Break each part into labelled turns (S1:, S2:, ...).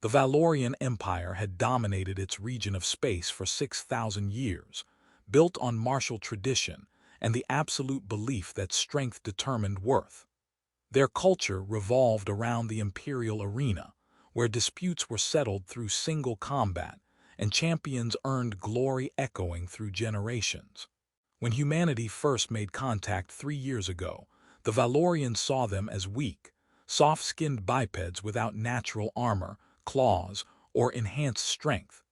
S1: The Valorian Empire had dominated its region of space for 6,000 years, built on martial tradition and the absolute belief that strength determined worth. Their culture revolved around the imperial arena, where disputes were settled through single combat and champions earned glory echoing through generations. When humanity first made contact 3 years ago, the Valorians saw them as weak, soft-skinned bipeds without natural armor, claws, or enhanced strength.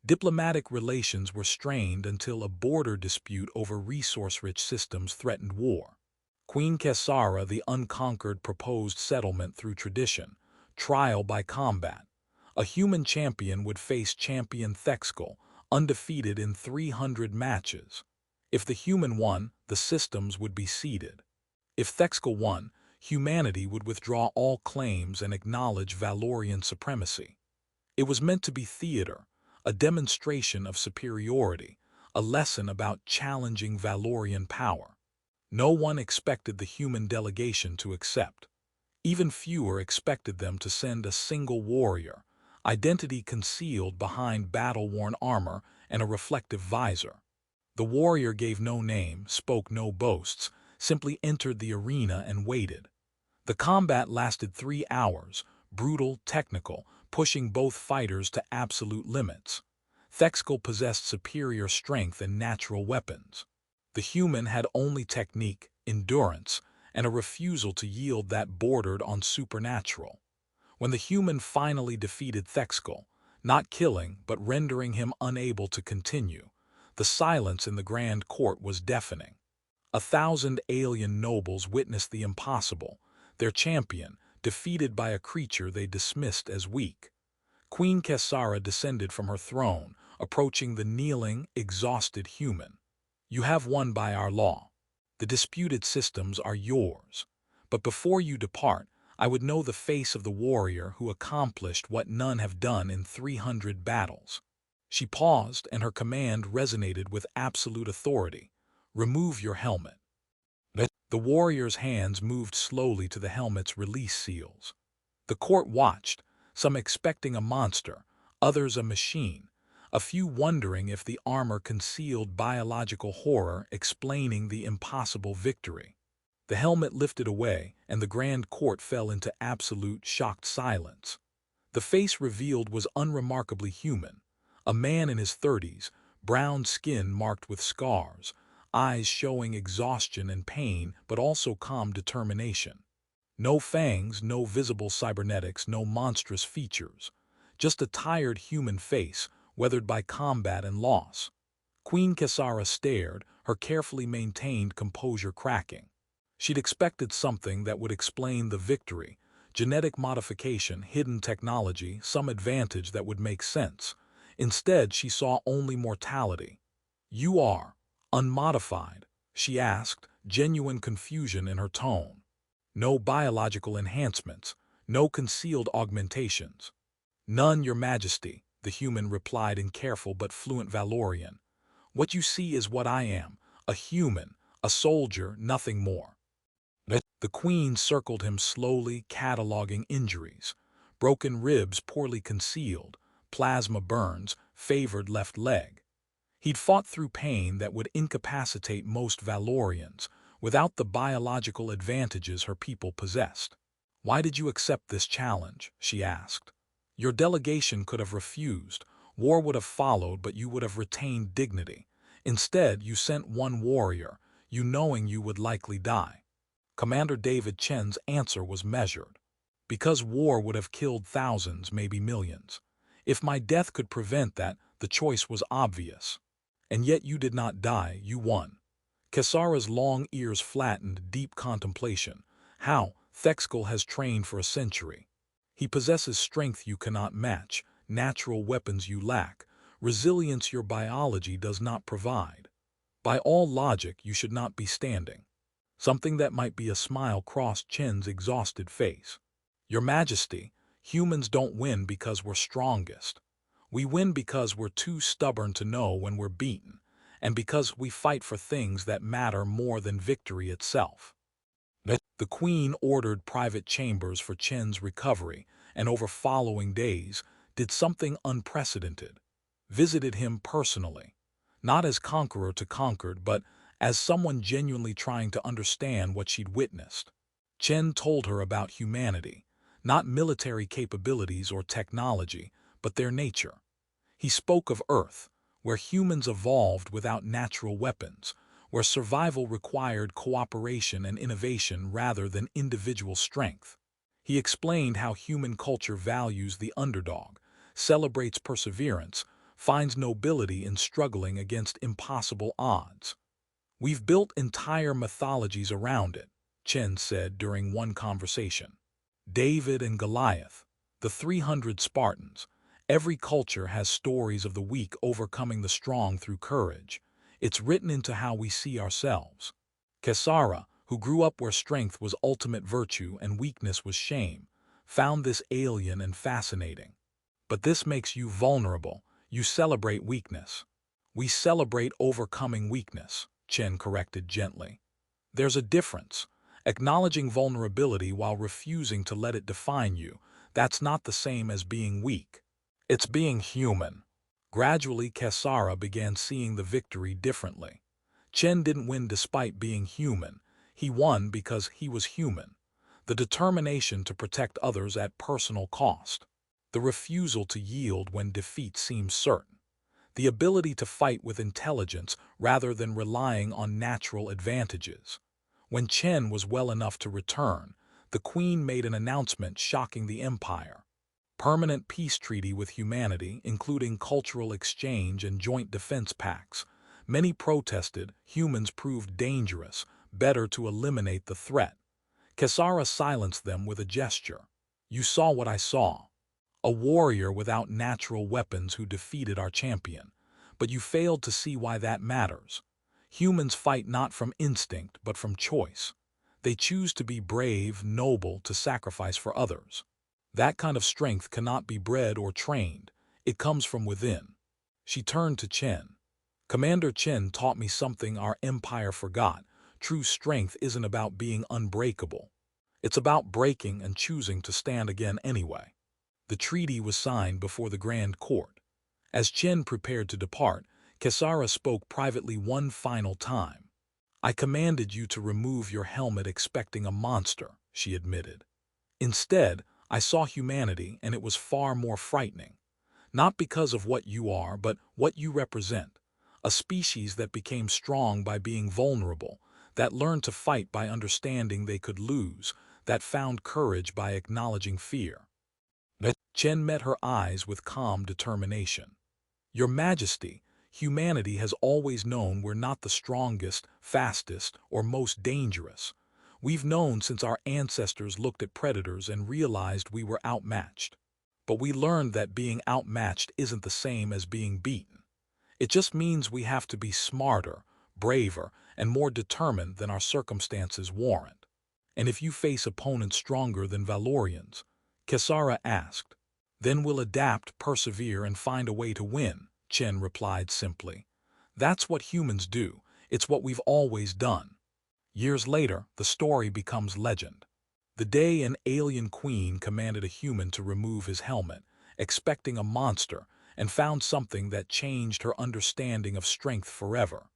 S1: Diplomatic relations were strained until a border dispute over resource-rich systems threatened war. Queen Kessara the Unconquered proposed settlement through tradition, trial by combat. A human champion would face Champion Thex'kal, undefeated in 300 matches. If the human won, the systems would be ceded. If Thex'kal won, humanity would withdraw all claims and acknowledge Valorian supremacy. It was meant to be theater, a demonstration of superiority, a lesson about challenging Valorian power. No one expected the human delegation to accept. Even fewer expected them to send a single warrior, identity concealed behind battle-worn armor and a reflective visor. The warrior gave no name, spoke no boasts, simply entered the arena and waited. The combat lasted 3 hours, brutal, technical, pushing both fighters to absolute limits. Thex'kal possessed superior strength and natural weapons. The human had only technique, endurance, and a refusal to yield that bordered on supernatural. When the human finally defeated Thex'kal, not killing but rendering him unable to continue, the silence in the grand court was deafening. 1,000 alien nobles witnessed the impossible, their champion defeated by a creature they dismissed as weak. Queen Kessara descended from her throne, approaching the kneeling, exhausted human. "You have won by our law. The disputed systems are yours. But before you depart, I would know the face of the warrior who accomplished what none have done in 300 battles." She paused, and her command resonated with absolute authority. "Remove your helmet." The warrior's hands moved slowly to the helmet's release seals. The court watched, some expecting a monster, others a machine, a few wondering if the armor concealed biological horror explaining the impossible victory. The helmet lifted away, and the grand court fell into absolute, shocked silence. The face revealed was unremarkably human, a man in his 30s, brown skin marked with scars, eyes showing exhaustion and pain but also calm determination. No fangs, no visible cybernetics, no monstrous features. Just a tired human face, weathered by combat and loss. Queen Kessara stared, her carefully maintained composure cracking. She'd expected something that would explain the victory, genetic modification, hidden technology, some advantage that would make sense. Instead, she saw only mortality. "You are unmodified?" she asked, genuine confusion in her tone. "No biological enhancements, no concealed augmentations." "None, Your Majesty," the human replied in careful but fluent Valorian. "What you see is what I am, a human, a soldier, nothing more." The queen circled him slowly, cataloging injuries. Broken ribs poorly concealed, plasma burns, favored left leg. He'd fought through pain that would incapacitate most Valorians, without the biological advantages her people possessed. "Why did you accept this challenge?" she asked. "Your delegation could have refused, war would have followed, but you would have retained dignity. Instead, you sent one warrior, you knowing you would likely die." Commander David Chen's answer was measured. "Because war would have killed thousands, maybe millions. If my death could prevent that, the choice was obvious. And yet you did not die, you won." Kessara's long ears flattened, deep contemplation. "How? Thex'kal has trained for a century. He possesses strength you cannot match, natural weapons you lack, resilience your biology does not provide. By all logic, you should not be standing." Something that might be a smile crossed Chen's exhausted face. "Your Majesty, humans don't win because we're strongest. We win because we're too stubborn to know when we're beaten, and because we fight for things that matter more than victory itself." The queen ordered private chambers for Chen's recovery, and over following days, did something unprecedented. Visited him personally, not as conqueror to conquered, but as someone genuinely trying to understand what she'd witnessed. Chen told her about humanity, not military capabilities or technology, but their nature. He spoke of Earth, where humans evolved without natural weapons, where survival required cooperation and innovation rather than individual strength. He explained how human culture values the underdog, celebrates perseverance, finds nobility in struggling against impossible odds. "We've built entire mythologies around it," Chen said during one conversation. David and Goliath, the 300 Spartans. Every culture has stories of the weak overcoming the strong through courage. It's written into how we see ourselves. Kessara, who grew up where strength was ultimate virtue and weakness was shame, found this alien and fascinating. "But this makes you vulnerable. You celebrate weakness." "We celebrate overcoming weakness," Chen corrected gently. "There's a difference. Acknowledging vulnerability while refusing to let it define you, that's not the same as being weak. It's being human." Gradually, Kessara began seeing the victory differently. Chen didn't win despite being human. He won because he was human. The determination to protect others at personal cost. The refusal to yield when defeat seems certain. The ability to fight with intelligence rather than relying on natural advantages. When Chen was well enough to return, the Queen made an announcement shocking the Empire. Permanent peace treaty with humanity, including cultural exchange and joint defense pacts. Many protested. Humans proved dangerous, better to eliminate the threat. Kessara silenced them with a gesture. "You saw what I saw. A warrior without natural weapons who defeated our champion. But you failed to see why that matters. Humans fight not from instinct, but from choice. They choose to be brave, noble, to sacrifice for others. That kind of strength cannot be bred or trained. It comes from within." She turned to Chen. "Commander Chen taught me something our empire forgot. True strength isn't about being unbreakable. It's about breaking and choosing to stand again anyway." The treaty was signed before the Grand Court. As Chen prepared to depart, Kessara spoke privately one final time. "I commanded you to remove your helmet expecting a monster," she admitted. "Instead, I saw humanity, and it was far more frightening. Not because of what you are, but what you represent. A species that became strong by being vulnerable, that learned to fight by understanding they could lose, that found courage by acknowledging fear." Chen met her eyes with calm determination. "Your Majesty, humanity has always known we're not the strongest, fastest, or most dangerous. We've known since our ancestors looked at predators and realized we were outmatched. But we learned that being outmatched isn't the same as being beaten. It just means we have to be smarter, braver, and more determined than our circumstances warrant." "And if you face opponents stronger than Valorians?" Kessara asked. "Then we'll adapt, persevere, and find a way to win," Chen replied simply. "That's what humans do. It's what we've always done." Years later, the story becomes legend. The day an alien queen commanded a human to remove his helmet, expecting a monster, and found something that changed her understanding of strength forever.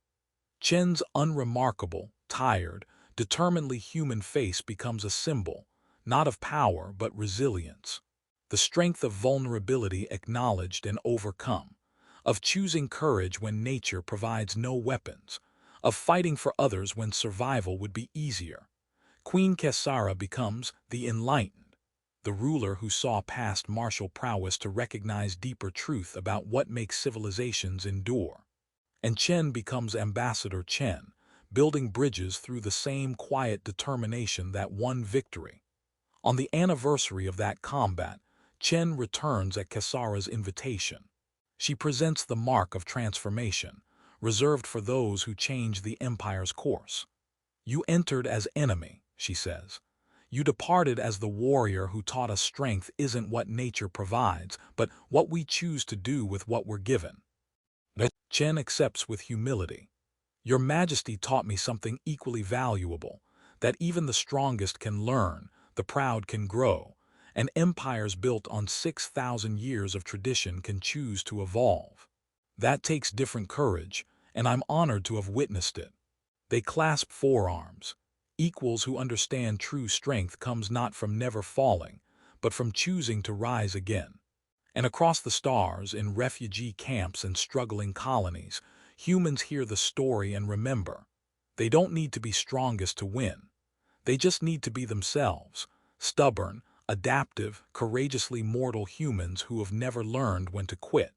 S1: Chen's unremarkable, tired, determinedly human face becomes a symbol, not of power but resilience. The strength of vulnerability acknowledged and overcome, of choosing courage when nature provides no weapons, of fighting for others when survival would be easier. Queen Kessara becomes the enlightened, the ruler who saw past martial prowess to recognize deeper truth about what makes civilizations endure. And Chen becomes Ambassador Chen, building bridges through the same quiet determination that won victory. On the anniversary of that combat, Chen returns at Kessara's invitation. She presents the mark of transformation, reserved for those who change the empire's course. "You entered as enemy," she says. "You departed as the warrior who taught us strength isn't what nature provides, but what we choose to do with what we're given." Chen accepts with humility. "Your Majesty taught me something equally valuable, that even the strongest can learn, the proud can grow, and empires built on 6,000 years of tradition can choose to evolve. That takes different courage, and I'm honored to have witnessed it. They clasp forearms. Equals who understand true strength comes not from never falling, but from choosing to rise again. And across the stars, in refugee camps and struggling colonies, humans hear the story and remember. They don't need to be strongest to win. They just need to be themselves, stubborn, adaptive, courageously mortal humans who have never learned when to quit.